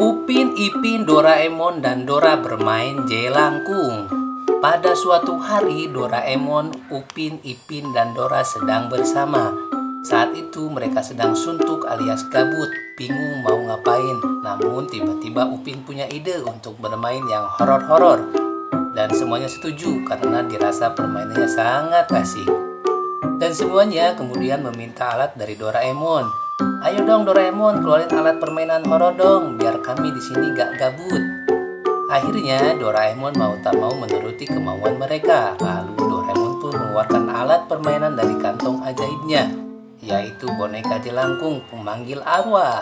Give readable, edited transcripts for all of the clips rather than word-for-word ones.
Upin, Ipin, Doraemon, dan Dora bermain jelangkung. Pada suatu hari, Doraemon, Upin, Ipin, dan Dora sedang bersama. Saat itu mereka sedang suntuk alias gabut, bingung mau ngapain. Namun tiba-tiba Upin punya ide untuk bermain yang horor-horor. Dan semuanya setuju karena dirasa permainannya sangat asik. Dan semuanya kemudian meminta alat dari Doraemon. Ayo dong Doraemon, keluarin alat permainan horor dong, biar kami di sini gak gabut. Akhirnya Doraemon mau tak mau menuruti kemauan mereka. Lalu Doraemon pun mengeluarkan alat permainan dari kantong ajaibnya, yaitu boneka jelangkung pemanggil arwah.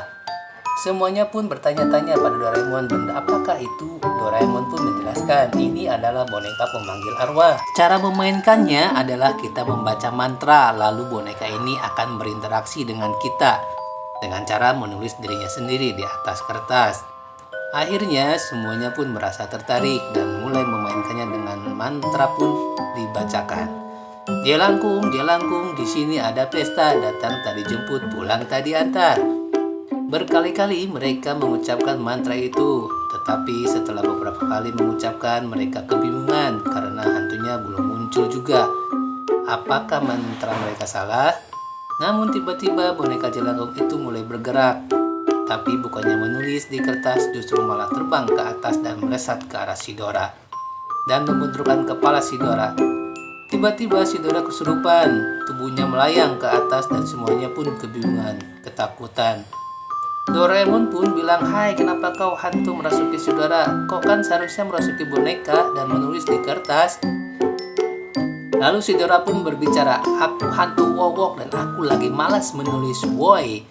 Semuanya pun bertanya-tanya pada Doraemon, benda apakah itu? Doraemon pun menjelaskan, ini adalah boneka pemanggil arwah. Cara memainkannya adalah kita membaca mantra, lalu boneka ini akan berinteraksi dengan kita dengan cara menulis dirinya sendiri di atas kertas. Akhirnya semuanya pun merasa tertarik dan mulai memainkannya dengan mantra pun dibacakan. Jelangkung, jelangkung, di sini ada pesta, datang tak dijemput, pulang tak diantar. Berkali-kali mereka mengucapkan mantra itu, tetapi setelah beberapa kali mengucapkan mereka kebingungan karena hantunya belum muncul juga. Apakah mantra mereka salah? Namun tiba-tiba boneka jelangkung itu mulai bergerak, tapi bukannya menulis di kertas, justru malah terbang ke atas dan melesat ke arah si Dora dan membenturkan kepala si Dora. Tiba-tiba si Dora kesurupan, tubuhnya melayang ke atas dan semuanya pun kebingungan, ketakutan. Doraemon pun bilang, hai, kenapa kau hantu merasuki si Dora? Kau kan seharusnya merasuki boneka dan menulis di kertas. Lalu si Dora pun berbicara, aku hantu wowok dan aku lagi malas menulis, woi.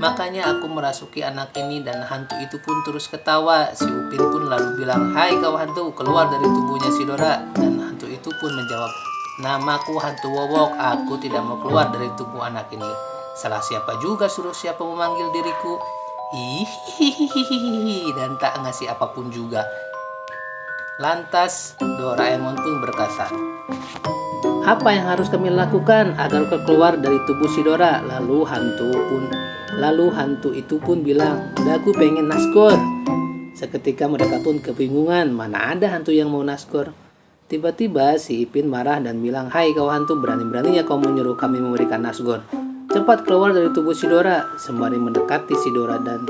Makanya aku merasuki anak ini dan hantu itu pun terus ketawa. Si Upin pun lalu bilang, hai kau hantu, keluar dari tubuhnya si Dora. Dan hantu itu pun menjawab, namaku hantu wowok, aku tidak mau keluar dari tubuh anak ini. Salah siapa juga suruh siapa memanggil diriku. Hihihihi, dan tak ngasih apapun juga. Lantas Doraemon pun berkata, apa yang harus kami lakukan agar keluar dari tubuh si Dora? Lalu hantu itu pun bilang, udah aku pengen naskor. Seketika mereka pun kebingungan, mana ada hantu yang mau naskor. Tiba-tiba si Ipin marah dan bilang, hai kau hantu, berani-beraninya kau menyuruh kami memberikan naskor. Cepat keluar dari tubuh si Dora, sembari mendekati si Dora dan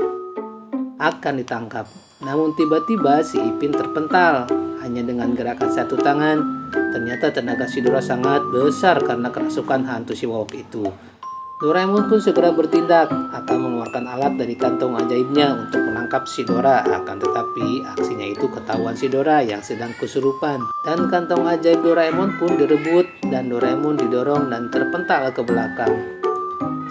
akan ditangkap. Namun tiba-tiba si Ipin terpental, hanya dengan gerakan satu tangan. Ternyata tenaga si Dora sangat besar karena kerasukan hantu si wowok itu. Doraemon pun segera bertindak, akan mengeluarkan alat dari kantong ajaibnya untuk menangkap si Dora. Akan tetapi aksinya itu ketahuan si Dora yang sedang kesurupan. Dan kantong ajaib Doraemon pun direbut dan Doraemon didorong dan terpental ke belakang.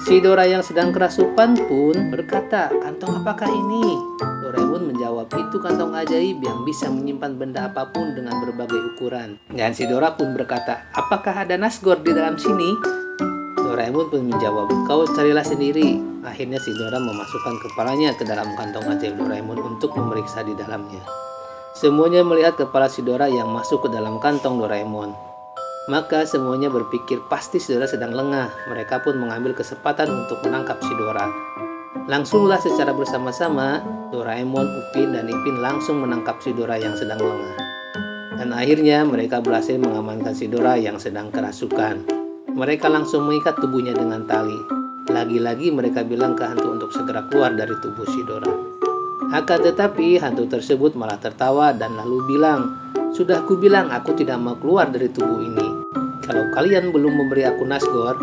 Si Dora yang sedang kerasukan pun berkata, kantong apakah ini? Doraemon menjawab, itu kantong ajaib yang bisa menyimpan benda apapun dengan berbagai ukuran. Dan si Dora pun berkata, apakah ada nasgor di dalam sini? Doraemon pun menjawab, kau carilah sendiri. Akhirnya si Dora memasukkan kepalanya ke dalam kantong ajaib Doraemon untuk memeriksa di dalamnya. Semuanya melihat kepala si Dora yang masuk ke dalam kantong Doraemon. Maka semuanya berpikir pasti si Dora sedang lengah. Mereka pun mengambil kesempatan untuk menangkap si Dora. Langsunglah secara bersama-sama Doraemon, Upin, dan Ipin langsung menangkap si Dora yang sedang lengah. Dan akhirnya mereka berhasil mengamankan si Dora yang sedang kerasukan. Mereka langsung mengikat tubuhnya dengan tali. Lagi-lagi mereka bilang ke hantu untuk segera keluar dari tubuh si Dora. Akan tetapi hantu tersebut malah tertawa dan lalu bilang, sudah aku bilang aku tidak mau keluar dari tubuh ini. Kalau kalian belum memberi aku nasgor.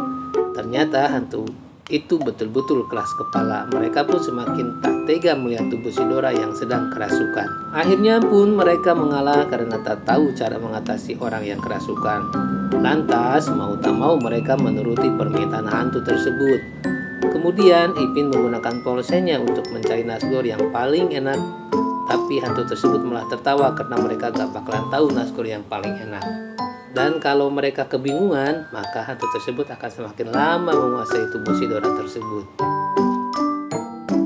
Ternyata hantu itu betul-betul keras kepala. Mereka pun semakin tak tega melihat tubuh si Dora yang sedang kerasukan. Akhirnya pun mereka mengalah karena tak tahu cara mengatasi orang yang kerasukan. Lantas mau tak mau mereka menuruti permintaan hantu tersebut. Kemudian Ipin menggunakan polsennya untuk mencari nasgor yang paling enak. Tapi hantu tersebut malah tertawa karena mereka gak bakalan tahu nasgor yang paling enak. Dan kalau mereka kebingungan, maka hantu tersebut akan semakin lama menguasai tubuh si Dora tersebut.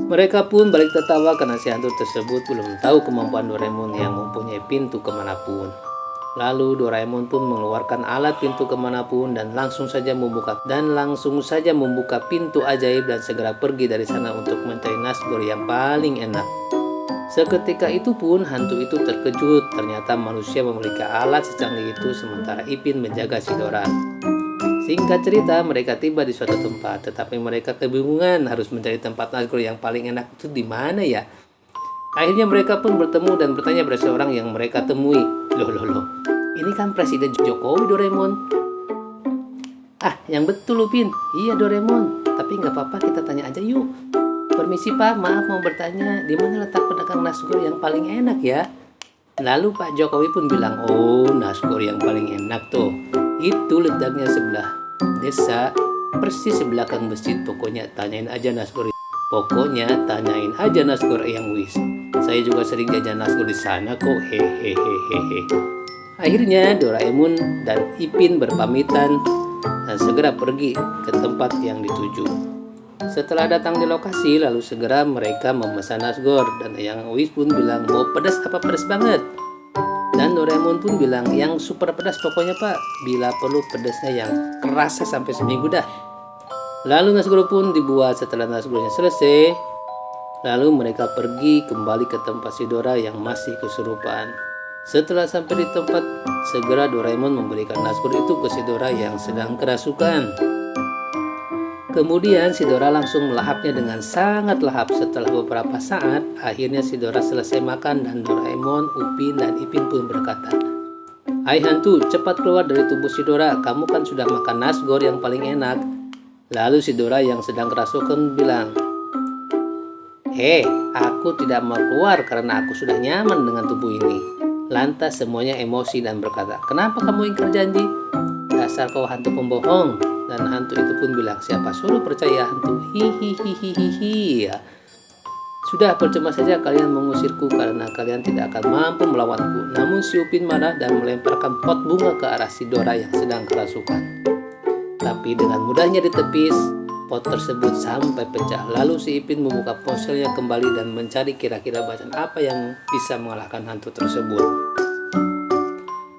Mereka pun balik tertawa karena si hantu tersebut belum tahu kemampuan Doraemon yang mempunyai pintu kemanapun. Lalu Doraemon pun mengeluarkan alat pintu kemanapun dan langsung saja membuka pintu ajaib dan segera pergi dari sana untuk mencari nasgor yang paling enak. Seketika itu pun hantu itu terkejut, ternyata manusia memiliki alat secanggih itu sementara Ipin menjaga si Dora. Singkat cerita, mereka tiba di suatu tempat, tetapi mereka kebingungan harus mencari tempat Nazgul yang paling enak itu di mana ya. Akhirnya mereka pun bertemu dan bertanya pada seorang yang mereka temui. Loh, ini kan Presiden Jokowi, Doraemon. Ah, yang betul Upin. Iya Doraemon, tapi nggak apa-apa, kita tanya aja yuk. Permisi Pak, maaf mau bertanya, di mana letak pedagang nasgor yang paling enak ya? Lalu Pak Jokowi pun bilang, oh nasgor yang paling enak tuh, itu letaknya sebelah desa, persis sebelah kang masjid. Pokoknya tanyain aja nasgor. Pokoknya tanyain aja nasgor yang wis. Saya juga sering jajan nasgor di sana kok, hehehehehe. Akhirnya Doraemon dan Ipin berpamitan dan segera pergi ke tempat yang dituju. Setelah datang di lokasi, lalu segera mereka memesan nasgor dan Eyang Uis pun bilang, mau pedas apa pedas banget? Dan Doraemon pun bilang, yang super pedas pokoknya Pak, bila perlu pedasnya yang kerasa sampai seminggu dah. Lalu nasgor pun dibuat. Setelah nasgornya selesai, lalu mereka pergi kembali ke tempat si Dora yang masih kesurupan. Setelah sampai di tempat, segera Doraemon memberikan nasgor itu ke si Dora yang sedang kerasukan. Kemudian si Dora langsung melahapnya dengan sangat lahap. Setelah beberapa saat, akhirnya si Dora selesai makan dan Doraemon, Upin, dan Ipin pun berkata, hai hantu, cepat keluar dari tubuh si Dora, kamu kan sudah makan nasgor yang paling enak. Lalu si Dora yang sedang kerasukan bilang, aku tidak mau keluar karena aku sudah nyaman dengan tubuh ini. Lantas semuanya emosi dan berkata, kenapa kamu ingkar janji? Dasar kau hantu pembohong. Dan hantu itu pun bilang, siapa suruh percaya hantu? Hihihihihi ya. Sudah, percuma saja kalian mengusirku karena kalian tidak akan mampu melawanku. Namun si Upin marah dan melemparkan pot bunga ke arah si Dora yang sedang kerasukan. Tapi dengan mudahnya ditepis pot tersebut sampai pecah. Lalu si Ipin membuka ponselnya kembali dan mencari kira-kira bacaan apa yang bisa mengalahkan hantu tersebut.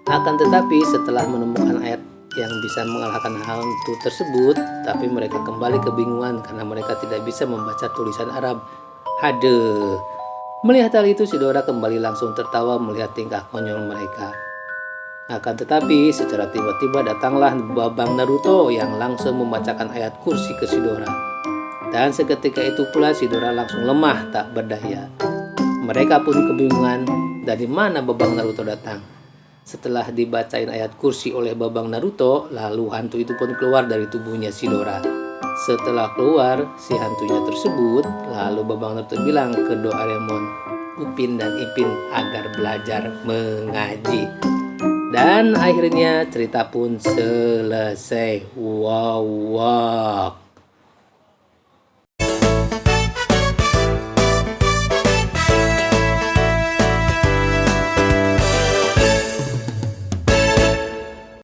Akan tetapi setelah menemukan ayat yang bisa mengalahkan hantu tersebut, tapi mereka kembali kebingungan karena mereka tidak bisa membaca tulisan Arab. Haduh. Melihat hal itu si Dora kembali langsung tertawa melihat tingkah konyol mereka. Akan tetapi secara tiba-tiba datanglah Babang Naruto yang langsung membacakan ayat kursi ke si Dora. Dan seketika itu pula si Dora langsung lemah tak berdaya. Mereka pun kebingungan dari mana Babang Naruto datang. Setelah dibacain ayat kursi oleh Babang Naruto, lalu hantu itu pun keluar dari tubuhnya si Dora. Setelah keluar si hantunya tersebut, lalu Babang Naruto bilang ke Doraemon, Upin, dan Ipin agar belajar mengaji. Dan akhirnya cerita pun selesai. Wow.